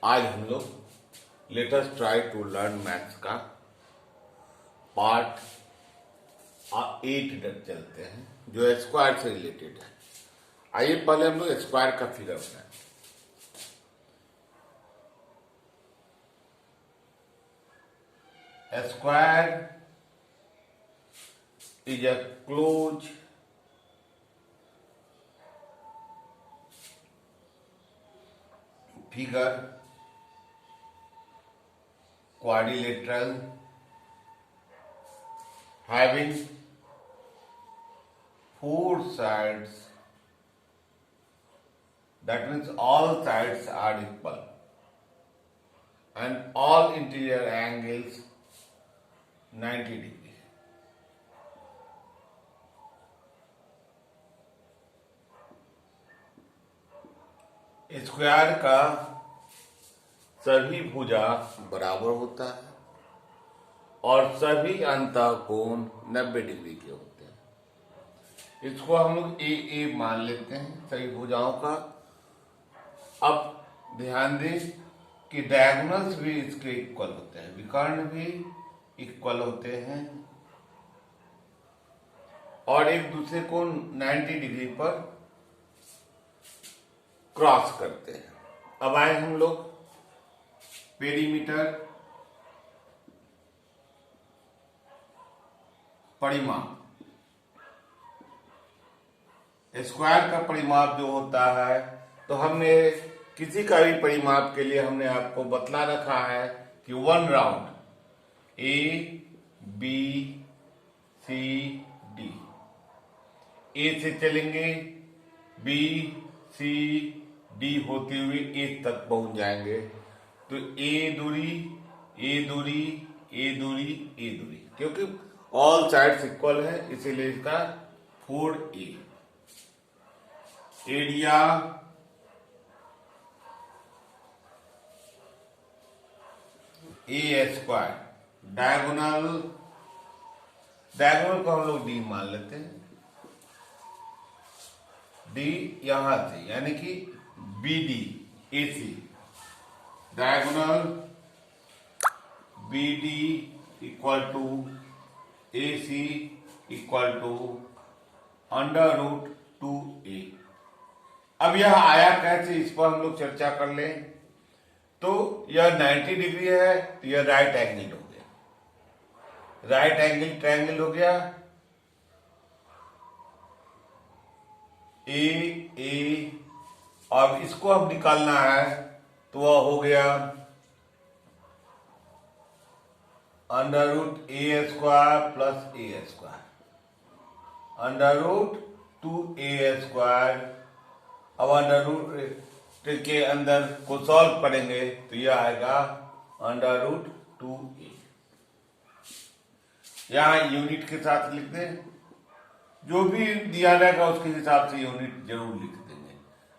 आज हम लोग let us try to learn maths का पार्ट 8 तक चलते हैं जो स्क्वायर से रिलेटेड है। आइए पहले हम लोग स्क्वायर का फिगर बनाएं। Square is a closed figure, quadrilateral, having 4 sides. That means all sides are equal and all interior angles 90 degree. Square का सभी भुजा बराबर होता है और सभी अंतः कोण 90 डिग्री के होते हैं। इसको हम लोग ए मान लेते हैं सभी भुजाओं का। अब ध्यान दें कि डायगोनल्स भी इसके इक्वल होते हैं, विकर्ण भी इक्वल होते हैं और एक दूसरे को 90 डिग्री पर क्रॉस करते हैं। अब आए हम लोग पेरीमीटर परिमाप। स्क्वायर का परिमाप जो होता है, तो हमने किसी का भी परिमाप के लिए हमने आपको बतला रखा है कि 1 round A B C D, A से चलेंगे बी सी डी होते हुए ए तक पहुंच जाएंगे, तो ए दूरी ए दूरी ए दूरी ए दूरी, क्योंकि ऑल साइड्स इक्वल है इसीलिए इसका 4a। Area A square, diagonal को हम लोग डी मान लेते हैं। डी यहां से यानी कि B D A C, diagonal B D equal to A C equal to √2a। अब यह आया कैसे, इस पर हम लोग चर्चा कर लें। तो यह 90 डिग्री है तो यह राइट एंगल हो गया, राइट एंगल ट्रायंगल हो गया। ए और इसको अब निकालना है तो वह हो गया √a square plus a square, √2a square. अब √ के अंदर को सॉल्व करेंगे तो यह आएगा √2a। यहां यूनिट के साथ लिख दें, जो भी दिया जाएगा उसके हिसाब से यूनिट जरूर लिख देंगे।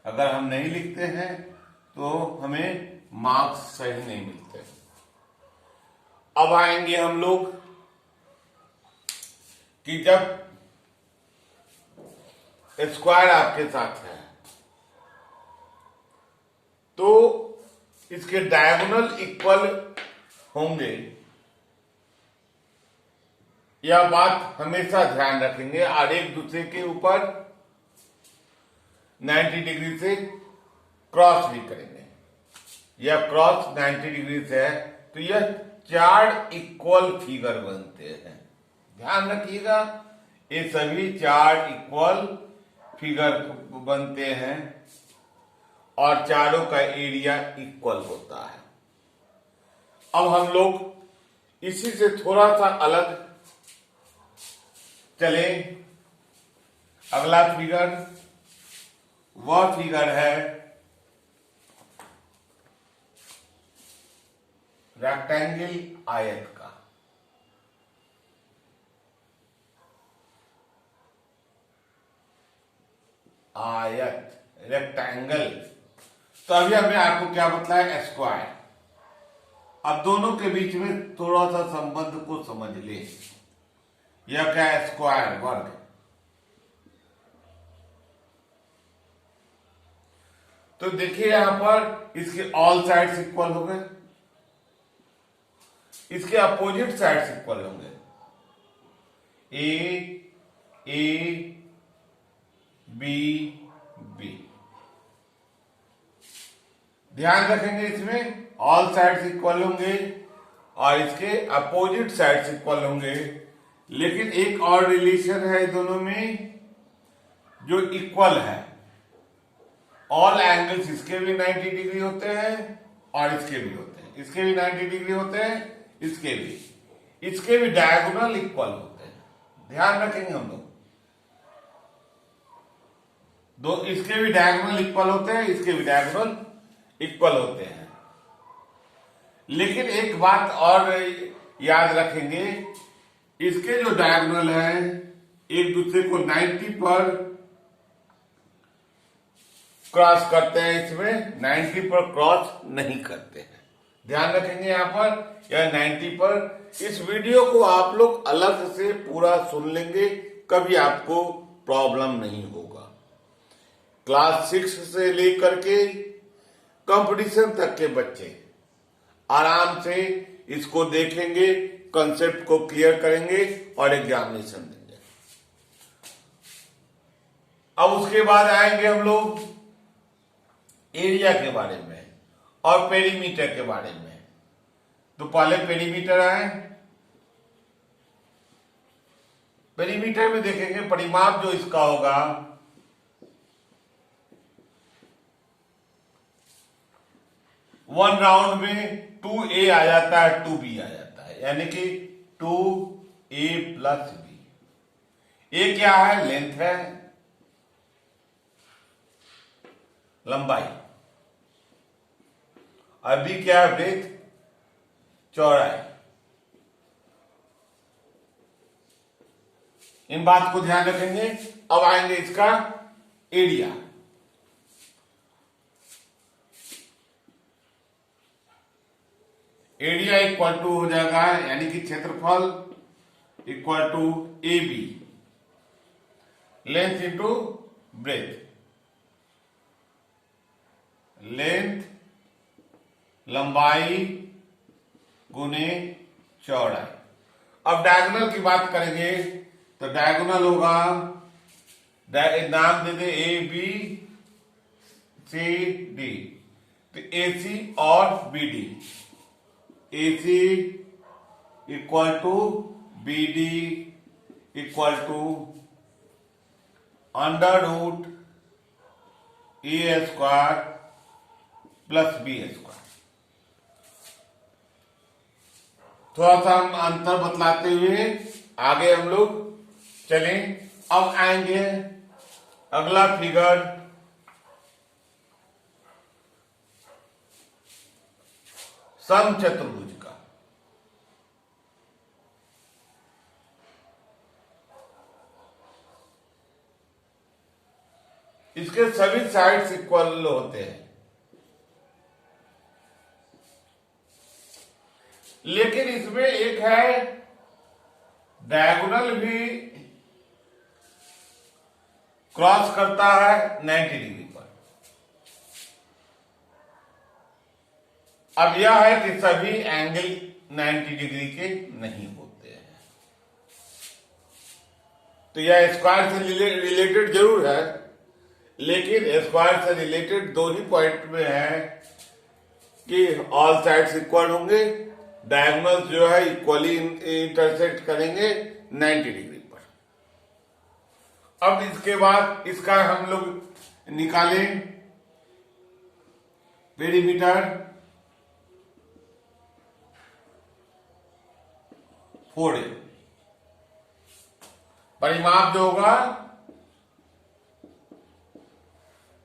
अगर हम नहीं लिखते हैं तो हमें मार्क्स सही नहीं मिलते। अब आएंगे हम लोग कि जब स्क्वायर आपके साथ है तो इसके डायगोनल इक्वल होंगे, यह बात हमेशा ध्यान रखेंगे और एक दूसरे के ऊपर 90 डिग्री से क्रॉस भी करेंगे। यह क्रॉस 90 डिग्री से है तो यह 4 इक्वल फिगर बनते हैं। ध्यान रखिएगा, ये सभी 4 इक्वल फिगर बनते हैं और चारों का एरिया इक्वल होता है। अब हम लोग इसी से थोड़ा सा अलग चले। अगला फिगर वह फिगर है रेक्टेंगल आयत का। आयत रेक्टेंगल, तो अभी हमने आपको क्या बताया, स्क्वायर। अब दोनों के बीच में थोड़ा सा संबंध को समझ ले। यह क्या है, स्क्वायर वर्ग। तो देखिए यहां पर इसके ऑल साइड्स इक्वल हो गए, इसके अपोजिट साइड्स इक्वल होंगे। ए बी बी, ध्यान रखेंगे इसमें ऑल साइड्स इक्वल होंगे और इसके अपोजिट साइड्स इक्वल होंगे। लेकिन एक और रिलेशन है दोनों में जो इक्वल है, ऑल एंगल्स इसके भी 90 डिग्री होते हैं और इसके भी होते हैं, इसके भी 90 डिग्री होते हैं, इसके भी डायगोनल इक्वल होते हैं। ध्यान रखेंगे हम लोग, दो इसके भी डायगोनल इक्वल होते हैं, इसके भी डायगोनल इक्वल होते हैं। लेकिन एक बात और याद रखेंगे, इसके जो डायगोनल है एक दूसरे को 90 पर क्रॉस करते हैं, इसमें 90 पर क्रॉस नहीं करते हैं। ध्यान रखेंगे यहां पर या 90 पर। इस वीडियो को आप लोग अलग से पूरा सुन लेंगे, कभी आपको प्रॉब्लम नहीं होगा। क्लास 6 से लेकर के कंपटीशन तक के बच्चे आराम से इसको देखेंगे, कंसेप्ट को क्लियर करेंगे और एग्जामिनेशन देंगे। अब उसके बाद आएंगे हम लोग एरिया के बारे में और पेरीमीटर के बारे में। तो पहले पेरीमीटर आए, पेरीमीटर में देखेंगे परिमाप जो इसका होगा वन राउंड में 2a आ जाता है, 2b आ जाता है, यानी कि 2a प्लस b। ए क्या है? लेंथ है, लंबाई, और बी क्या है? ब्रेथ, चौड़ाई। इन बात को ध्यान रखेंगे। अब आएंगे इसका एरिया। एरिया इक्वल टू हो जाएगा, यानी कि क्षेत्रफल equal to A B, length into breadth, length लंबाई गुने चौड़ाई। अब डायगोनल की बात करेंगे तो डायगोनल होगा, नाम दे दे ए बी सी डी, तो ए सी और B D, A C equal to B D equal to under root A square plus B square. थोड़ा सा हम अंतर बतलाते हुए आगे हम लोग चलें। अब आएंगे अगला फिगर, समचतुर्भुज का। इसके सभी साइड्स इक्वल होते हैं, लेकिन इसमें एक है डायगोनल भी क्रॉस करता है 90 डिग्री पर। अब यह है कि सभी एंगल 90 डिग्री के नहीं होते हैं। तो यह स्क्वायर से रिलेटेड जरूर है, लेकिन स्क्वायर से रिलेटेड दो ही पॉइंट में है कि ऑल साइड्स इक्वल होंगे, डायगोनल जो है इक्वली इंटरसेक्ट करेंगे 90 डिग्री पर। अब इसके बाद इसका हम लोग निकालें पेरीमीटर 4a, परिमाप जो होगा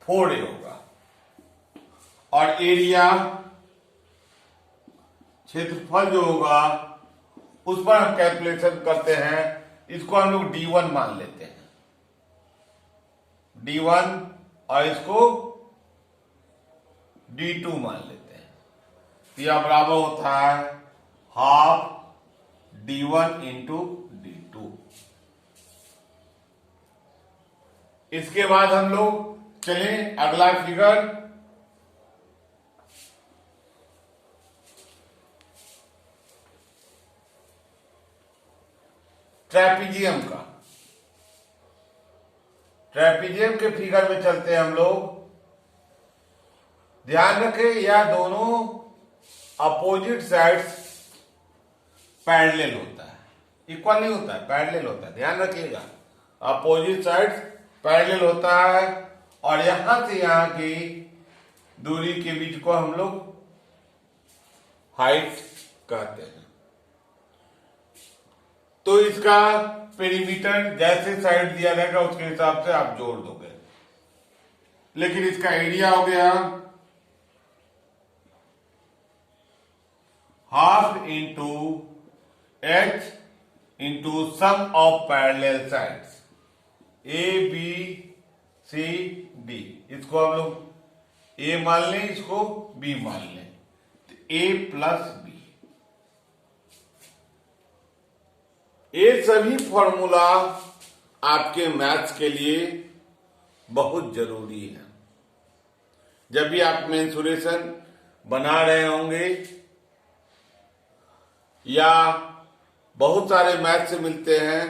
4a होगा, और एरिया क्षेत्रफल जो होगा उस पर हम कैलकुलेशन करते हैं, इसको हम लोग D1 मान लेते हैं, D1, और इसको D2 मान लेते हैं। तो यह बराबर होता है हाफ D1 इंटू D2। इसके बाद हम लोग चलें अगला फिगर ट्रेपीजियम का। ट्रेपीजियम के फिगर में चलते हैं हम लोग। ध्यान रखें, यह दोनों अपोजिट साइड्स पैरेलल होता है, इक्वल नहीं होता है, पैरेलल होता है। ध्यान रखिएगा, अपोजिट साइड्स पैरेलल होता है और यहां से यहां की दूरी के बीच को हम लोग हाइट कहते हैं। तो इसका पेरीमीटर जैसे साइड दिया जाएगा उसके हिसाब से आप जोड़ दोगे, लेकिन इसका एरिया हो गया half into h into sum of parallel sides A B C D. इसको हम लोग ए मान लें, इसको बी मान लें, तो ए प्लस बी। ये सभी फॉर्मूला आपके मैथ्स के लिए बहुत जरूरी है। जब भी आप मेंसुरेशन बना रहे होंगे या बहुत सारे मैथ से मिलते हैं,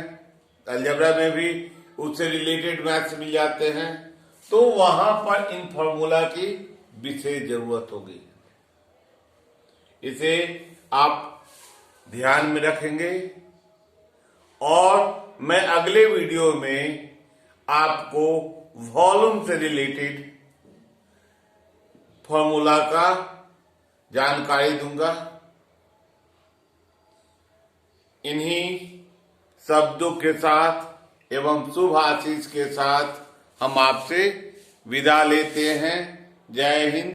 अलजेब्रा में भी उससे रिलेटेड मैथ से मिल जाते हैं, तो वहां पर इन फॉर्मूला की विशेष जरूरत होगी। इसे आप ध्यान में रखेंगे और मैं अगले वीडियो में आपको वॉल्यूम से रिलेटेड फॉर्मूला का जानकारी दूंगा। इन्हीं शब्दों के साथ एवं शुभ आशीष के साथ हम आपसे विदा लेते हैं। जय हिंद।